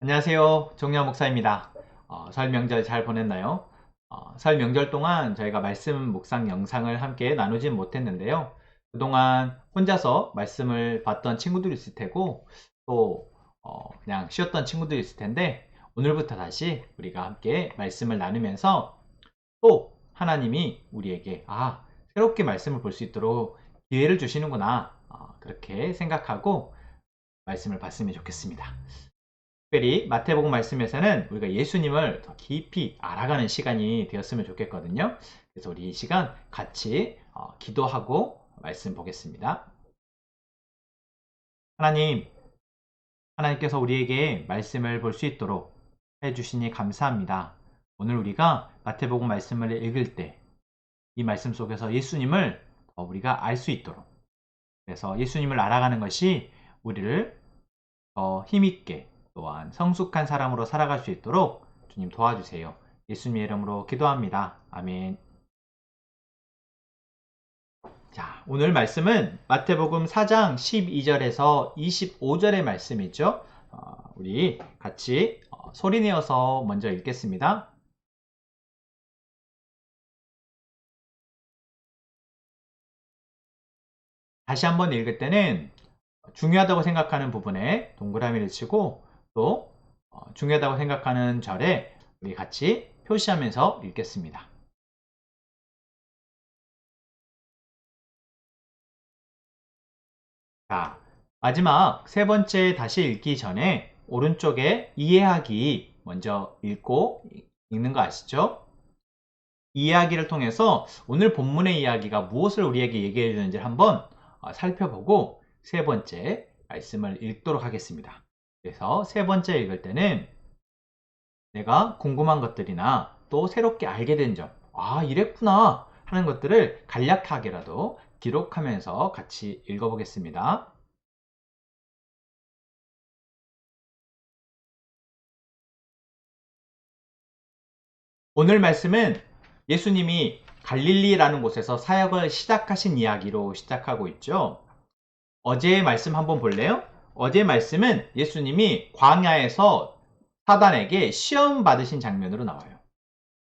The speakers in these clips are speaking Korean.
안녕하세요. 정리화 목사입니다. 설 명절 잘 보냈나요? 설 명절 동안 저희가 말씀 묵상 영상을 함께 나누진 못했는데요. 그동안 혼자서 말씀을 봤던 친구들이 있을 테고 또 그냥 쉬었던 친구들이 있을 텐데 오늘부터 다시 우리가 함께 말씀을 나누면서 또 하나님이 우리에게 새롭게 말씀을 볼 수 있도록 기회를 주시는구나, 그렇게 생각하고 말씀을 봤으면 좋겠습니다. 특별히 마태복음 말씀에서는 우리가 예수님을 더 깊이 알아가는 시간이 되었으면 좋겠거든요. 그래서 우리 이 시간 같이 기도하고 말씀 보겠습니다. 하나님께서 우리에게 말씀을 볼 수 있도록 해주시니 감사합니다. 오늘 우리가 마태복음 말씀을 읽을 때 이 말씀 속에서 예수님을 더 우리가 알 수 있도록, 그래서 예수님을 알아가는 것이 우리를 더 힘있게 또한 성숙한 사람으로 살아갈 수 있도록 주님 도와주세요. 예수님의 이름으로 기도합니다. 아멘. 자, 오늘 말씀은 마태복음 4장 12절에서 25절의 말씀이죠. 우리 같이 소리내어서 먼저 읽겠습니다. 다시 한번 읽을 때는 중요하다고 생각하는 부분에 동그라미를 치고 또 중요하다고 생각하는 절에 우리 같이 표시하면서 읽겠습니다. 자, 마지막 세 번째 다시 읽기 전에 오른쪽에 이해하기 먼저 읽는 거 아시죠? 이해하기를 통해서 오늘 본문의 이야기가 무엇을 우리에게 얘기해 주는지 한번 살펴보고 세 번째 말씀을 읽도록 하겠습니다. 그래서 세 번째 읽을 때는 내가 궁금한 것들이나 또 새롭게 알게 된 점, 이랬구나 하는 것들을 간략하게라도 기록하면서 같이 읽어보겠습니다. 오늘 말씀은 예수님이 갈릴리라는 곳에서 사역을 시작하신 이야기로 시작하고 있죠. 어제의 말씀 한번 볼래요? 어제의 말씀은 예수님이 광야에서 사단에게 시험 받으신 장면으로 나와요.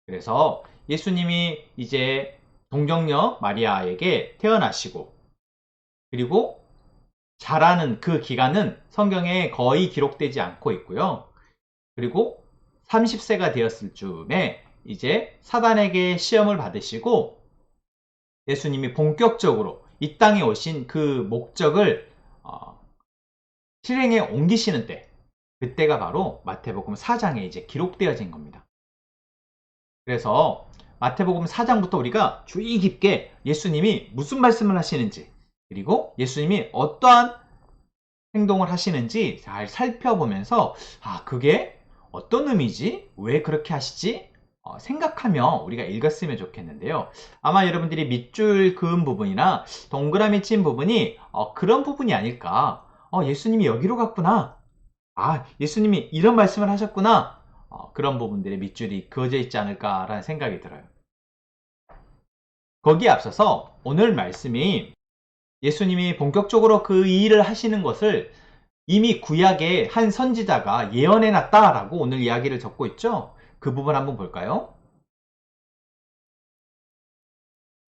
그래서 예수님이 이제 동정녀 마리아에게 태어나시고, 그리고 자라는 그 기간은 성경에 거의 기록되지 않고 있고요. 그리고 30세가 되었을 즈음에 이제 사단에게 시험을 받으시고 예수님이 본격적으로 이 땅에 오신 그 목적을 실행에 옮기시는 때, 그때가 바로 마태복음 4장에 이제 기록되어진 겁니다. 그래서 마태복음 4장부터 우리가 주의 깊게 예수님이 무슨 말씀을 하시는지, 그리고 예수님이 어떠한 행동을 하시는지 잘 살펴보면서 그게 어떤 의미지? 왜 그렇게 하시지? 생각하며 우리가 읽었으면 좋겠는데요. 아마 여러분들이 밑줄 그은 부분이나 동그라미 친 부분이 그런 부분이 아닐까. 예수님이 여기로 갔구나. 예수님이 이런 말씀을 하셨구나. 그런 부분들의 밑줄이 그어져 있지 않을까라는 생각이 들어요. 거기에 앞서서 오늘 말씀이 예수님이 본격적으로 그 일을 하시는 것을 이미 구약의 한 선지자가 예언해놨다라고 오늘 이야기를 적고 있죠. 그 부분 한번 볼까요?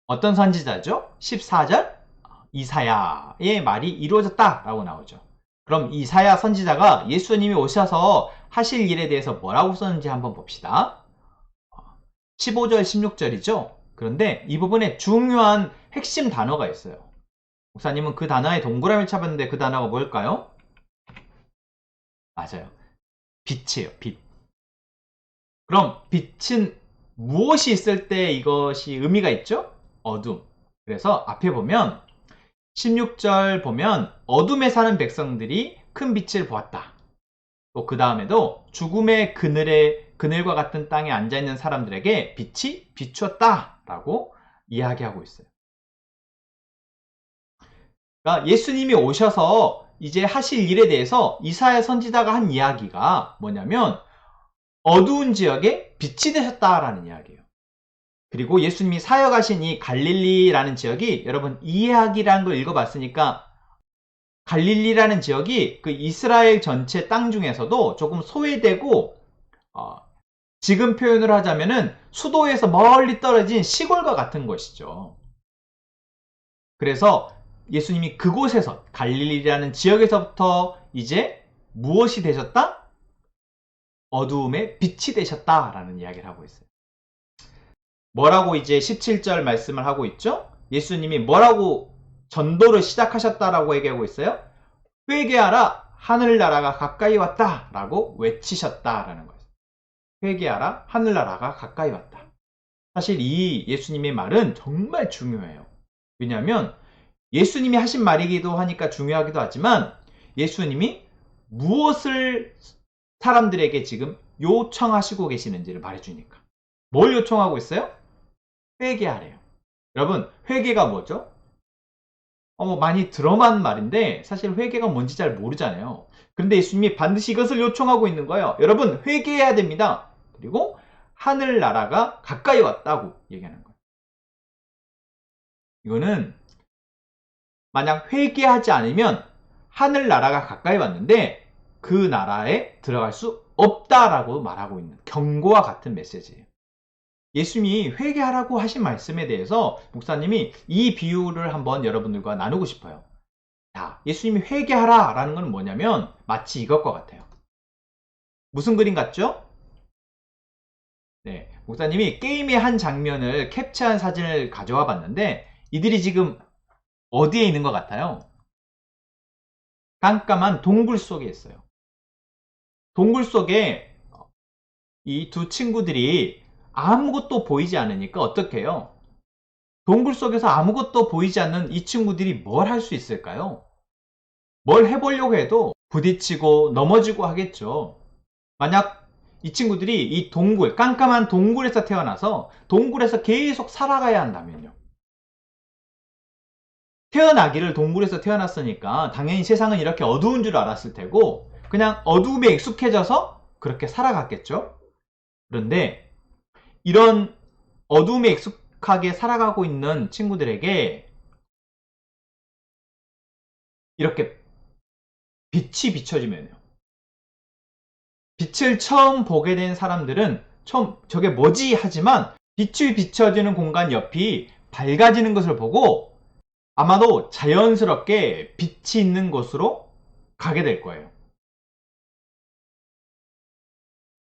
어떤 선지자죠? 14절 이사야의 말이 이루어졌다라고 나오죠. 그럼 이사야 선지자가 예수님이 오셔서 하실 일에 대해서 뭐라고 썼는지 한번 봅시다. 15절 16절이죠. 그런데 이 부분에 중요한 핵심 단어가 있어요. 목사님은 그 단어에 동그라미 쳐봤는데 그 단어가 뭘까요? 맞아요. 빛이에요. 빛. 그럼 빛은 무엇이 있을 때 이것이 의미가 있죠? 어둠. 그래서 앞에 보면 16절 보면 어둠에 사는 백성들이 큰 빛을 보았다. 또 그 다음에도 죽음의 그늘과 같은 땅에 앉아있는 사람들에게 빛이 비추었다 라고 이야기하고 있어요. 그러니까 예수님이 오셔서 이제 하실 일에 대해서 이사야 선지자가 한 이야기가 뭐냐면 어두운 지역에 빛이 되셨다라는 이야기예요. 그리고 예수님이 사역하신 이 갈릴리라는 지역이 여러분 이해하기라는 걸 읽어봤으니까 갈릴리라는 지역이 그 이스라엘 전체 땅 중에서도 조금 소외되고 지금 표현을 하자면은 수도에서 멀리 떨어진 시골과 같은 곳이죠. 그래서 예수님이 그곳에서 갈릴리라는 지역에서부터 이제 무엇이 되셨다? 어두움의 빛이 되셨다라는 이야기를 하고 있어요. 뭐라고 이제 17절 말씀을 하고 있죠? 예수님이 뭐라고 전도를 시작하셨다라고 얘기하고 있어요? 회개하라, 하늘나라가 가까이 왔다 라고 외치셨다라는 거예요. 회개하라, 하늘나라가 가까이 왔다. 사실 이 예수님의 말은 정말 중요해요. 왜냐하면 예수님이 하신 말이기도 하니까 중요하기도 하지만 예수님이 무엇을 사람들에게 지금 요청하시고 계시는지를 말해주니까. 뭘 요청하고 있어요? 회개하래요. 여러분, 회개가 뭐죠? 많이 들어만 말인데 사실 회개가 뭔지 잘 모르잖아요. 그런데 예수님이 반드시 이것을 요청하고 있는 거예요. 여러분, 회개해야 됩니다. 그리고 하늘나라가 가까이 왔다고 얘기하는 거예요. 이거는 만약 회개하지 않으면 하늘나라가 가까이 왔는데 그 나라에 들어갈 수 없다라고 말하고 있는 경고와 같은 메시지예요. 예수님이 회개하라고 하신 말씀에 대해서 목사님이 이 비유를 한번 여러분들과 나누고 싶어요. 자, 예수님이 회개하라 라는 건 뭐냐면 마치 이것과 같아요. 무슨 그림 같죠? 네, 목사님이 게임의 한 장면을 캡처한 사진을 가져와 봤는데 이들이 지금 어디에 있는 것 같아요? 깜깜한 동굴 속에 있어요. 동굴 속에 이 두 친구들이 아무것도 보이지 않으니까 어떻게 해요? 동굴 속에서 아무것도 보이지 않는 이 친구들이 뭘 할 수 있을까요? 뭘 해보려고 해도 부딪히고 넘어지고 하겠죠. 만약 이 친구들이 이 동굴, 깜깜한 동굴에서 태어나서 동굴에서 계속 살아가야 한다면요. 태어나기를 동굴에서 태어났으니까 당연히 세상은 이렇게 어두운 줄 알았을 테고 그냥 어두움에 익숙해져서 그렇게 살아갔겠죠. 그런데 이런 어두움에 익숙하게 살아가고 있는 친구들에게 이렇게 빛이 비춰지면요. 빛을 처음 보게 된 사람들은 처음 저게 뭐지 하지만 빛이 비춰지는 공간 옆이 밝아지는 것을 보고 아마도 자연스럽게 빛이 있는 곳으로 가게 될 거예요.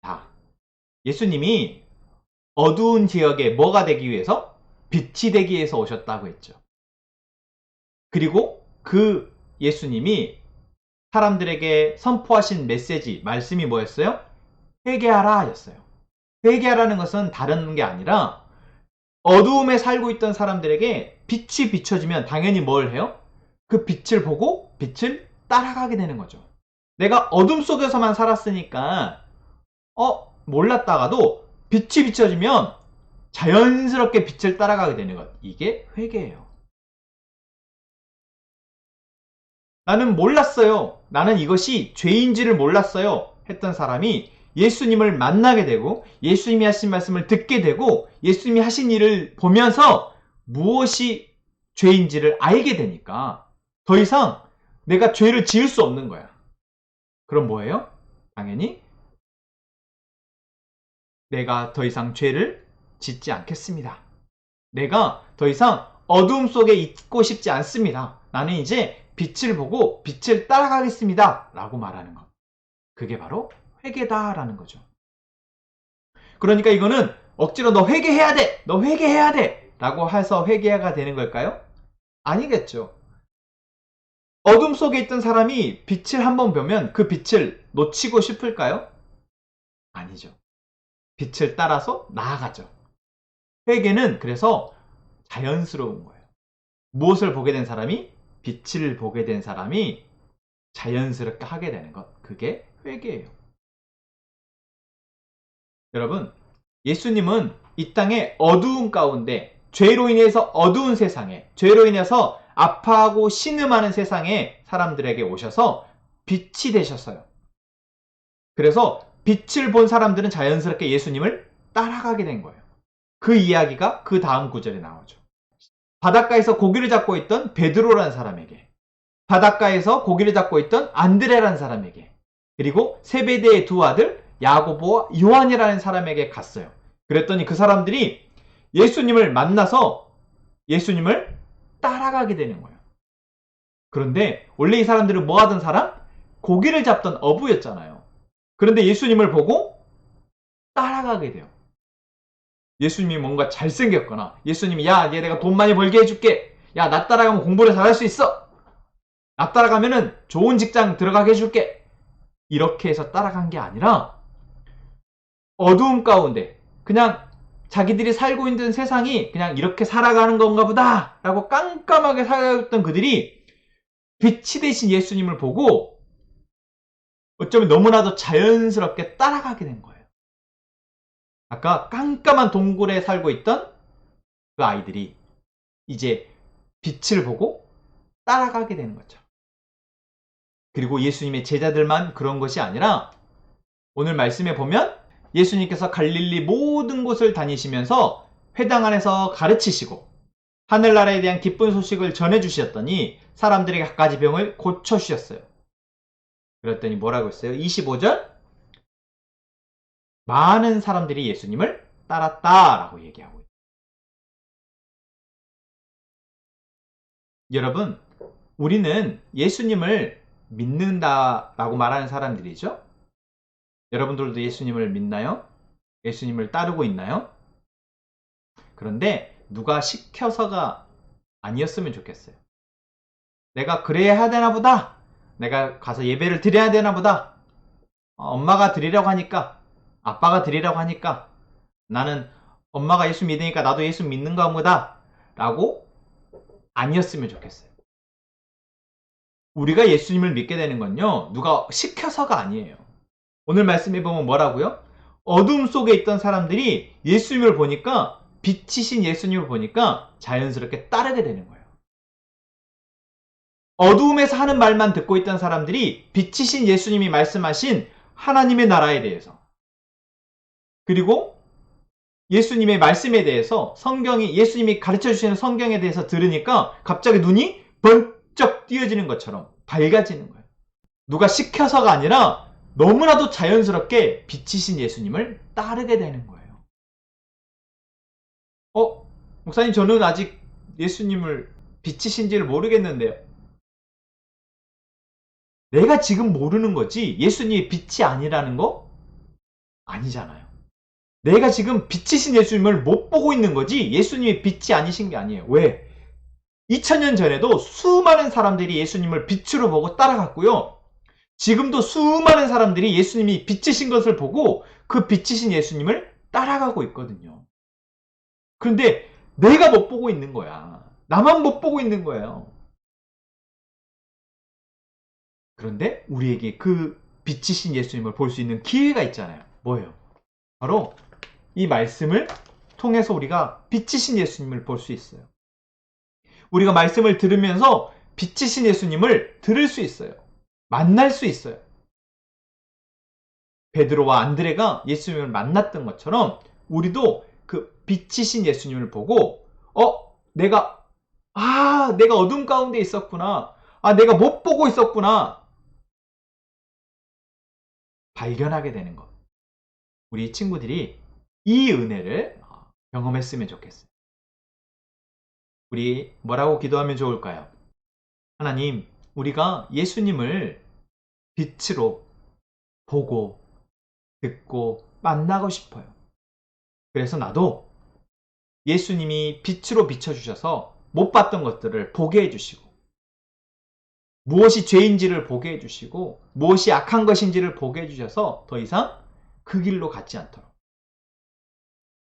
자, 예수님이 어두운 지역에 뭐가 되기 위해서? 빛이 되기 위해서 오셨다고 했죠. 그리고 그 예수님이 사람들에게 선포하신 메시지, 말씀이 뭐였어요? 회개하라 였어요. 회개하라는 것은 다른 게 아니라 어두움에 살고 있던 사람들에게 빛이 비춰지면 당연히 뭘 해요? 그 빛을 보고 빛을 따라가게 되는 거죠. 내가 어둠 속에서만 살았으니까 몰랐다가도 빛이 비춰지면 자연스럽게 빛을 따라가게 되는 것. 이게 회개예요. 나는 몰랐어요. 나는 이것이 죄인지를 몰랐어요. 했던 사람이 예수님을 만나게 되고 예수님이 하신 말씀을 듣게 되고 예수님이 하신 일을 보면서 무엇이 죄인지를 알게 되니까 더 이상 내가 죄를 지을 수 없는 거야. 그럼 뭐예요? 당연히 내가 더 이상 죄를 짓지 않겠습니다. 내가 더 이상 어둠 속에 있고 싶지 않습니다. 나는 이제 빛을 보고 빛을 따라가겠습니다. 라고 말하는 것. 그게 바로 회개다라는 거죠. 그러니까 이거는 억지로 너 회개해야 돼! 너 회개해야 돼! 라고 해서 회개가 되는 걸까요? 아니겠죠. 어둠 속에 있던 사람이 빛을 한번 보면 그 빛을 놓치고 싶을까요? 아니죠. 빛을 따라서 나아가죠. 회개는 그래서 자연스러운 거예요. 무엇을 보게 된 사람이? 빛을 보게 된 사람이 자연스럽게 하게 되는 것. 그게 회개예요. 여러분, 예수님은 이 땅의 어두운 가운데 죄로 인해서 어두운 세상에 죄로 인해서 아파하고 신음하는 세상에 사람들에게 오셔서 빛이 되셨어요. 그래서 빛을 본 사람들은 자연스럽게 예수님을 따라가게 된 거예요. 그 이야기가 그 다음 구절에 나오죠. 바닷가에서 고기를 잡고 있던 베드로라는 사람에게 바닷가에서 고기를 잡고 있던 안드레라는 사람에게, 그리고 세베대의 두 아들 야고보와 요한이라는 사람에게 갔어요. 그랬더니 그 사람들이 예수님을 만나서 예수님을 따라가게 되는 거예요. 그런데 원래 이 사람들은 뭐 하던 사람? 고기를 잡던 어부였잖아요. 그런데 예수님을 보고 따라가게 돼요. 예수님이 뭔가 잘생겼거나, 예수님이 야, 얘 내가 돈 많이 벌게 해줄게. 야, 나 따라가면 공부를 잘할 수 있어. 나 따라가면은 좋은 직장 들어가게 해줄게. 이렇게 해서 따라간 게 아니라 어두움 가운데 그냥 자기들이 살고 있는 세상이 그냥 이렇게 살아가는 건가 보다 라고 깜깜하게 살아있던 그들이 빛이 되신 예수님을 보고 어쩌면 너무나도 자연스럽게 따라가게 된 거예요. 아까 깜깜한 동굴에 살고 있던 그 아이들이 이제 빛을 보고 따라가게 되는 거죠. 그리고 예수님의 제자들만 그런 것이 아니라 오늘 말씀에 보면 예수님께서 갈릴리 모든 곳을 다니시면서 회당 안에서 가르치시고 하늘나라에 대한 기쁜 소식을 전해주셨더니 사람들에게 갖가지 병을 고쳐주셨어요. 그랬더니 뭐라고 했어요? 25절, 많은 사람들이 예수님을 따랐다라고 얘기하고 있어요. 여러분, 우리는 예수님을 믿는다라고 말하는 사람들이죠. 여러분들도 예수님을 믿나요? 예수님을 따르고 있나요? 그런데 누가 시켜서가 아니었으면 좋겠어요. 내가 그래야 되나 보다. 내가 가서 예배를 드려야 되나 보다. 엄마가 드리라고 하니까, 아빠가 드리라고 하니까, 나는 엄마가 예수 믿으니까 나도 예수 믿는가 보다 라고 아니었으면 좋겠어요. 우리가 예수님을 믿게 되는 건요, 누가 시켜서가 아니에요. 오늘 말씀해 보면 뭐라고요? 어둠 속에 있던 사람들이 예수님을 보니까, 빛이신 예수님을 보니까 자연스럽게 따르게 되는 거예요. 어두움에서 하는 말만 듣고 있던 사람들이 빛이신 예수님이 말씀하신 하나님의 나라에 대해서, 그리고 예수님의 말씀에 대해서, 성경이 예수님이 가르쳐 주시는 성경에 대해서 들으니까 갑자기 눈이 번쩍 띄어지는 것처럼 밝아지는 거예요. 누가 시켜서가 아니라 너무나도 자연스럽게 빛이신 예수님을 따르게 되는 거예요. 목사님, 저는 아직 예수님을 빛이신지를 모르겠는데요. 내가 지금 모르는 거지 예수님이 빛이 아니라는 거 아니잖아요. 내가 지금 빛이신 예수님을 못 보고 있는 거지 예수님이 빛이 아니신 게 아니에요. 왜? 2000년 전에도 수많은 사람들이 예수님을 빛으로 보고 따라갔고요. 지금도 수많은 사람들이 예수님이 빛이신 것을 보고 그 빛이신 예수님을 따라가고 있거든요. 그런데 내가 못 보고 있는 거야. 나만 못 보고 있는 거예요. 그런데 우리에게 그 빛이신 예수님을 볼 수 있는 기회가 있잖아요. 뭐예요? 바로 이 말씀을 통해서 우리가 빛이신 예수님을 볼 수 있어요. 우리가 말씀을 들으면서 빛이신 예수님을 들을 수 있어요. 만날 수 있어요. 베드로와 안드레가 예수님을 만났던 것처럼 우리도 그 빛이신 예수님을 보고 내가 어둠 가운데 있었구나. 내가 못 보고 있었구나. 발견하게 되는 것. 우리 친구들이 이 은혜를 경험했으면 좋겠어요. 우리 뭐라고 기도하면 좋을까요? 하나님, 우리가 예수님을 빛으로 보고 듣고 만나고 싶어요. 그래서 나도 예수님이 빛으로 비춰주셔서 못 봤던 것들을 보게 해주시고, 무엇이 죄인지를 보게 해주시고, 무엇이 악한 것인지를 보게 해주셔서 더 이상 그 길로 가지 않도록,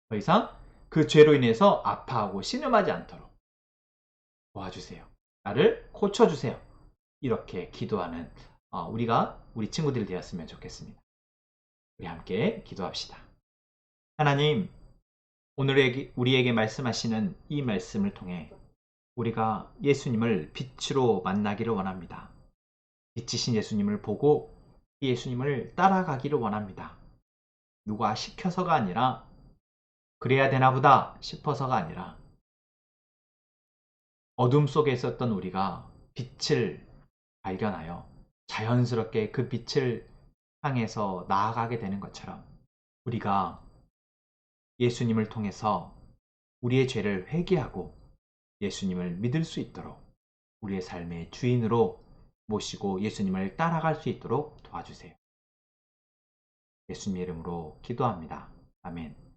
더 이상 그 죄로 인해서 아파하고 신음하지 않도록 도와주세요. 나를 고쳐주세요. 이렇게 기도하는 우리 친구들이 되었으면 좋겠습니다. 우리 함께 기도합시다. 하나님, 오늘 우리에게 말씀하시는 이 말씀을 통해 우리가 예수님을 빛으로 만나기를 원합니다. 빛이신 예수님을 보고 예수님을 따라가기를 원합니다. 누가 시켜서가 아니라, 그래야 되나 보다 싶어서가 아니라, 어둠 속에 있었던 우리가 빛을 발견하여 자연스럽게 그 빛을 향해서 나아가게 되는 것처럼 우리가 예수님을 통해서 우리의 죄를 회개하고 예수님을 믿을 수 있도록 우리의 삶의 주인으로 모시고 예수님을 따라갈 수 있도록 도와주세요. 예수님의 이름으로 기도합니다. 아멘.